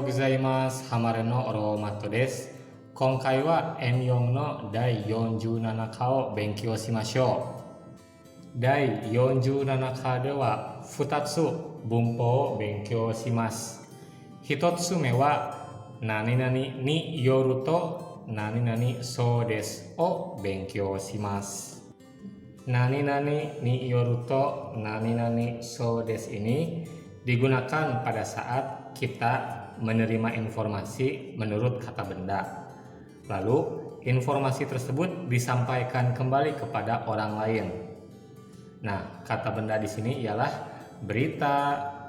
gozaimasu. Hamare no Oromato desu. Konkai wa Enyon no Dai 47 課を勉強しましょう。第47課では2つ文法を勉強します。1つ目は何々によると何々そうですを勉強します。何々によると何々そうですini digunakan pada saat kita menerima informasi menurut kata benda. Lalu informasi tersebut disampaikan kembali kepada orang lain. Nah, kata benda di sini ialah berita,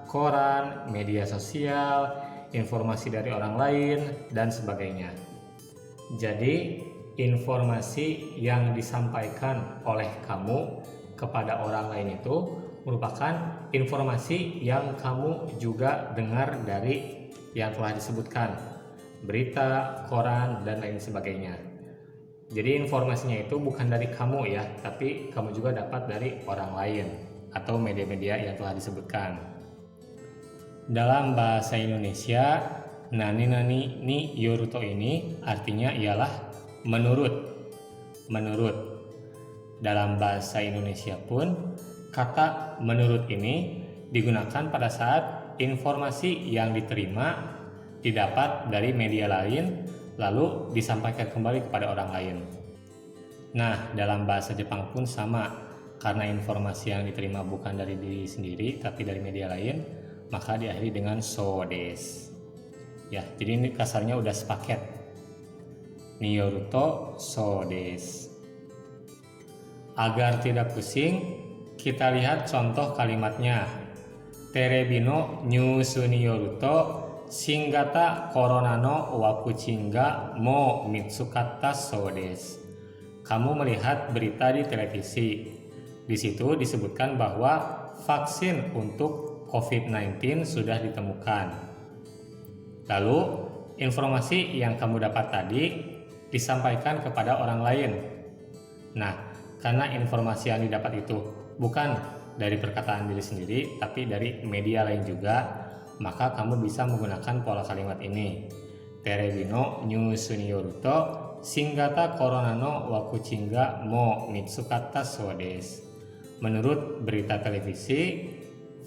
koran, media sosial, informasi dari orang lain, dan sebagainya. Jadi, informasi yang disampaikan oleh kamu kepada orang lain itu merupakan informasi yang kamu juga dengar dari yang telah disebutkan. Berita, koran, dan lain sebagainya. Jadi informasinya itu bukan dari kamu ya, tapi kamu juga dapat dari orang lain atau media-media yang telah disebutkan. Dalam bahasa Indonesia, nani-nani ni yoruto ini artinya ialah menurut. Menurut. Dalam bahasa Indonesia pun, kata menurut ini digunakan pada saat informasi yang diterima didapat dari media lain lalu disampaikan kembali kepada orang lain. Nah, dalam bahasa Jepang pun sama, karena informasi yang diterima bukan dari diri sendiri tapi dari media lain, maka diakhiri dengan so desu. Ya, jadi ini kasarnya udah sepaket. Ni yoruto so desu. Agar tidak pusing, kita lihat contoh kalimatnya. Terebi no nyusu ni yoruto Shingata korona no wakuchin ga mo mitsukatta so desu. Kamu melihat berita di televisi. Di situ disebutkan bahwa vaksin untuk COVID-19 sudah ditemukan. Lalu, informasi yang kamu dapat tadi disampaikan kepada orang lain. Nah, karena informasi yang didapat itu bukan dari perkataan diri sendiri, tapi dari media lain juga, maka kamu bisa menggunakan pola kalimat ini. Terebi no nyusu ni yoruto shingata korona no wakuchin ga mo mitsukatta so desu. Menurut berita televisi,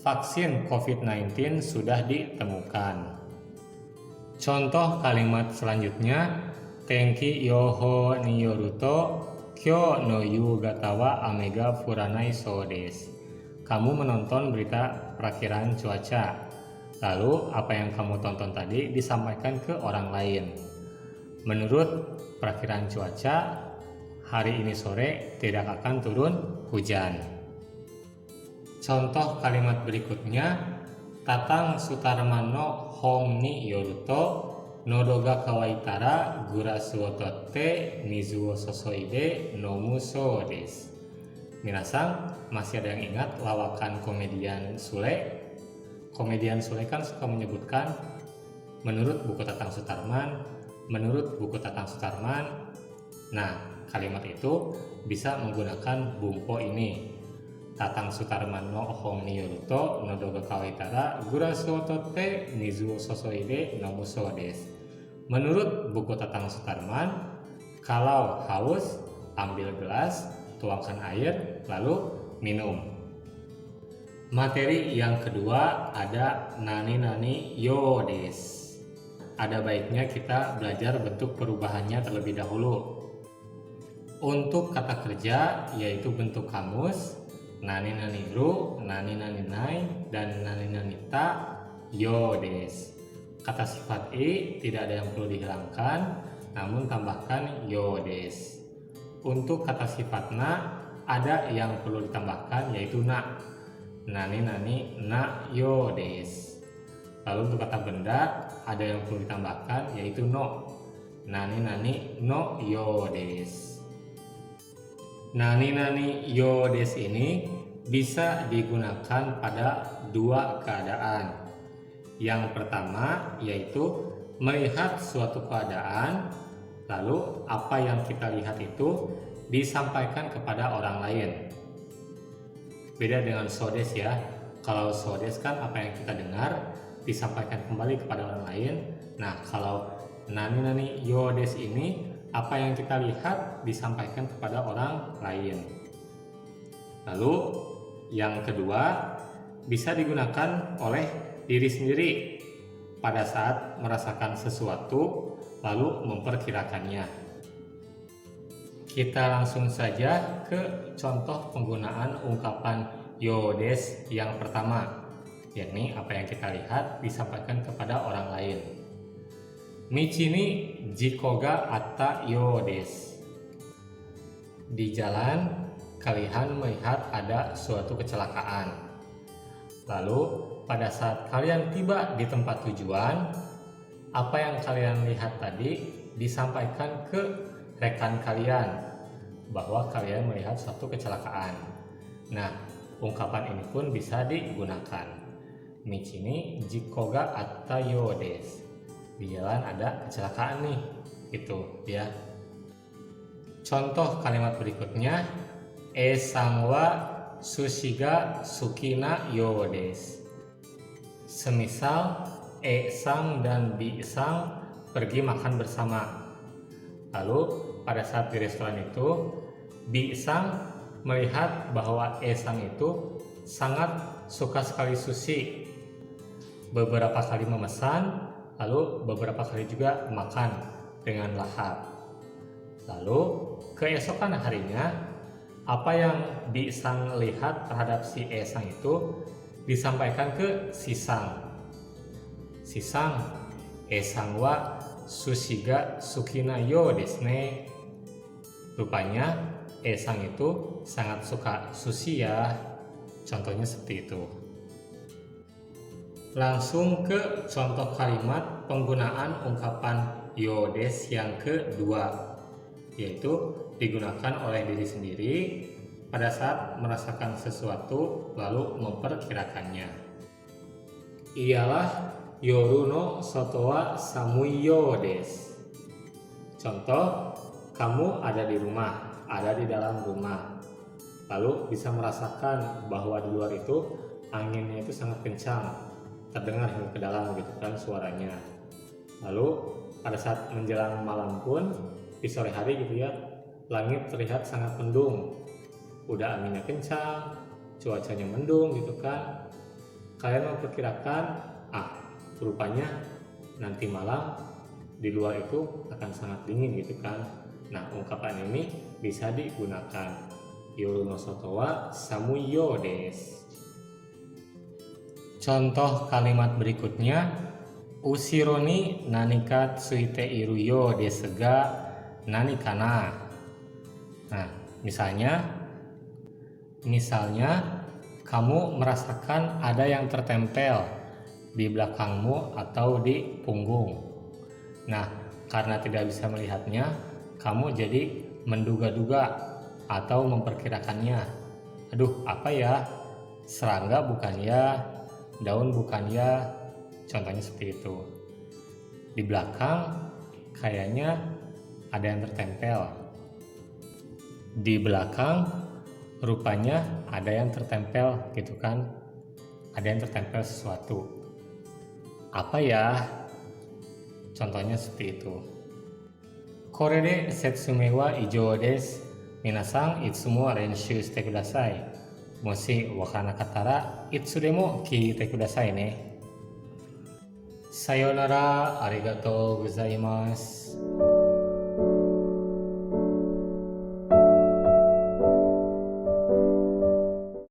vaksin COVID-19 sudah ditemukan. Contoh kalimat selanjutnya, Tenki yoho ni yoruto kyou no yugata wa ame ga furanai so desu. Kamu menonton berita perakiraan cuaca. Lalu apa yang kamu tonton tadi disampaikan ke orang lain. Menurut perakiraan cuaca, hari ini sore tidak akan turun hujan. Contoh kalimat berikutnya, Tatang Sutarman no hon ni yoruto nodo ga kawaitara gurasu wo totte mizu wo sosoide nomu so desu. Minasang, masih ada yang ingat lawakan komedian Sule? Komedian Sule kan suka menyebutkan menurut buku Tatang Sutarman, menurut buku Tatang Sutarman. Nah, kalimat itu bisa menggunakan bumpo ini. Tatang Sutarman no hon ni yoruto nodo ga kawaitara gurasu wo totte mizu wo sosoide nomu so desu. Menurut buku Tatang Sutarman, kalau haus, ambil gelas, tuangkan air, lalu minum. Materi yang kedua ada nani-nani yo desu. Ada baiknya kita belajar bentuk perubahannya terlebih dahulu. Untuk kata kerja yaitu bentuk kamus, nani-nani ru, nani-nani nai, dan nani-nani ta yo desu. Kata sifat i tidak ada yang perlu dihilangkan, namun tambahkan yo desu. Untuk kata sifat na ada yang perlu ditambahkan yaitu na. Nani-nani na yo desu. Lalu untuk kata benda ada yang perlu ditambahkan yaitu no. Nani-nani no yo desu. Nani-nani yo desu ini bisa digunakan pada dua keadaan. Yang pertama yaitu melihat suatu keadaan, lalu apa yang kita lihat itu disampaikan kepada orang lain. Beda dengan sodes ya. Kalau sodes kan apa yang kita dengar disampaikan kembali kepada orang lain. Nah, kalau nani yo desu ini, apa yang kita lihat disampaikan kepada orang lain. Lalu yang kedua, bisa digunakan oleh diri sendiri pada saat merasakan sesuatu lalu memperkirakannya. Kita langsung saja ke contoh penggunaan ungkapan yo desu yang pertama, yakni apa yang kita lihat disampaikan kepada orang lain. Michi ni jiko ga atta yo desu. Di jalan, kalian melihat ada suatu kecelakaan. Lalu, pada saat kalian tiba di tempat tujuan, apa yang kalian lihat tadi disampaikan ke rekan kalian bahwa kalian melihat suatu kecelakaan. Nah, ungkapan ini pun bisa digunakan. Michi ni jiko ga atta yo desu. Di jalan ada kecelakaan nih, gitu ya. Contoh kalimat berikutnya, e-sang wa sushi ga sukina yo desu. Semisal e-sang dan bi-sang pergi makan bersama. Lalu pada saat di restoran itu, bi-sang melihat bahwa e-sang itu sangat suka sekali sushi. Beberapa kali memesan, lalu beberapa kali juga makan dengan lahap. Lalu keesokan harinya, apa yang bi-sang lihat terhadap si e-sang itu disampaikan ke si sang. Si sang, e-sang wa sushi ga sukina yo desu ne. Rupanya e-sang itu sangat suka sushi ya. Contohnya seperti itu. Langsung ke contoh kalimat penggunaan ungkapan yo desu yang kedua, yaitu digunakan oleh diri sendiri pada saat merasakan sesuatu lalu memperkirakannya. Ialah yoru no soto wa samui yo desu. Contoh, kamu ada di rumah, ada di dalam rumah, lalu bisa merasakan bahwa di luar itu anginnya itu sangat kencang, terdengar hingga ke dalam gitu kan suaranya. Lalu pada saat menjelang malam pun di sore hari gitu ya, langit terlihat sangat mendung, udah anginnya kencang, cuacanya mendung gitu kan. Kalian memperkirakan, rupanya nanti malam di luar itu akan sangat dingin gitu kan. Nah, ungkapan ini bisa digunakan. Yoru no soto wa samui yo desu. Contoh kalimat berikutnya, ushiro ni nanika tsuite iru yo desu ga nani kana. Nah, misalnya kamu merasakan ada yang tertempel di belakangmu atau di punggung. Nah, karena tidak bisa melihatnya, kamu jadi menduga-duga atau memperkirakannya. Aduh, apa ya? Serangga bukan ya? Daun bukan ya? Contohnya seperti itu. Di belakang kayaknya ada yang tertempel. Di belakang rupanya ada yang tertempel gitu kan. Ada yang tertempel sesuatu. Apa ya? Contohnya seperti itu. Kore de setsume wa ijou desu. Minasang itsumo renshu shite kudasai. Moshi wakanakatta ra itsu demo kiite kudasai ne. Sayonara, arigatou gozaimasu.